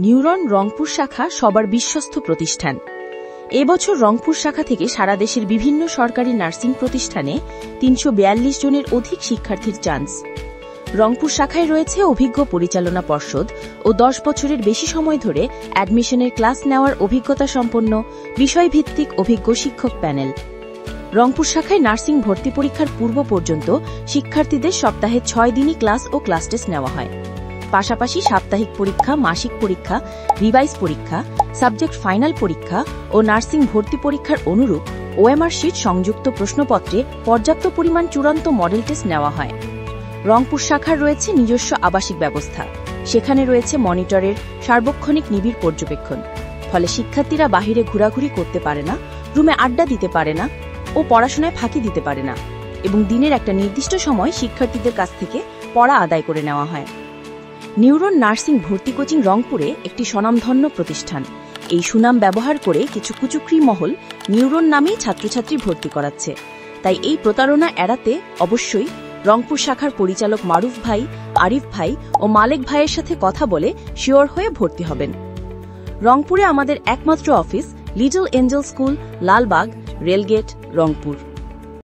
Neuron Rangpur শাখা সবার বিশ্বস্ত প্রতিষ্ঠান। এবছর রংপুর শাখা থেকে সারা দেশের বিভিন্ন সরকারি নার্সিং প্রতিষ্ঠানে ৩৪২ জনের অধিক শিক্ষার্থীর চান্স। রংপুর শাখায় রয়েছে অভিজ্ঞ পরিচালনা পর্ষদ ও ১০ বছরের বেশি সময় ধরে অ্যাডমিশনের ক্লাস নেওয়ার অভিজ্ঞতা সম্পন্ন বিষয়ভিত্তিক অভিজ্ঞ শিক্ষক প্যানেল। রংপুর শাখায় নার্সিং ভর্তি পরীক্ষার পূর্ব পর্যন্ত শিক্ষার্থীদের সপ্তাহে ৬ দিনই ক্লাস ও ক্লাস টেস্ট নেওয়া হয়। পাশাপাশি সাপ্তাহিক পরীক্ষা, মাসিক পরীক্ষা, রিভাইজ পরীক্ষা, সাবজেক্ট ফাইনাল পরীক্ষা ও নার্সিং ভর্তি পরীক্ষার অনুরূপ ওএমআর শিট সংযুক্ত প্রশ্নপত্রে পর্যাপ্ত পরিমাণ চূড়ান্ত মডেল টেস্ট নেওয়া হয়। রংপুর শাখার রয়েছে নিজস্ব আবাসিক ব্যবস্থা। সেখানে রয়েছে মনিটরের সার্বক্ষণিক নিবিড় পর্যবেক্ষণ। ফলে শিক্ষার্থীরা বাহিরে ঘোরাঘুরি করতে পারে না, রুমে আড্ডা দিতে পারে না ও পড়াশোনায় ফাঁকি দিতে পারে না, এবং দিনের একটা নির্দিষ্ট সময় শিক্ষার্থীদের কাছ থেকে পড়া আদায় করে নেওয়া হয়। নিউরন নার্সিং ভর্তি কোচিং রংপুরে একটি স্বনামধন্য প্রতিষ্ঠান। এই সুনাম ব্যবহার করে কিছু কুচক্রী মহল নিউরন নামেই ছাত্রছাত্রী ভর্তি করাচ্ছে। তাই এই প্রতারণা এড়াতে অবশ্যই রংপুর শাখার পরিচালক মারুফ ভাই, আরিফ ভাই ও মালেক ভাইয়ের সাথে কথা বলে শিওর হয়ে ভর্তি হবেন। রংপুরে আমাদের একমাত্র office little Angel school, Lalbagh, rail gate, Rangpur.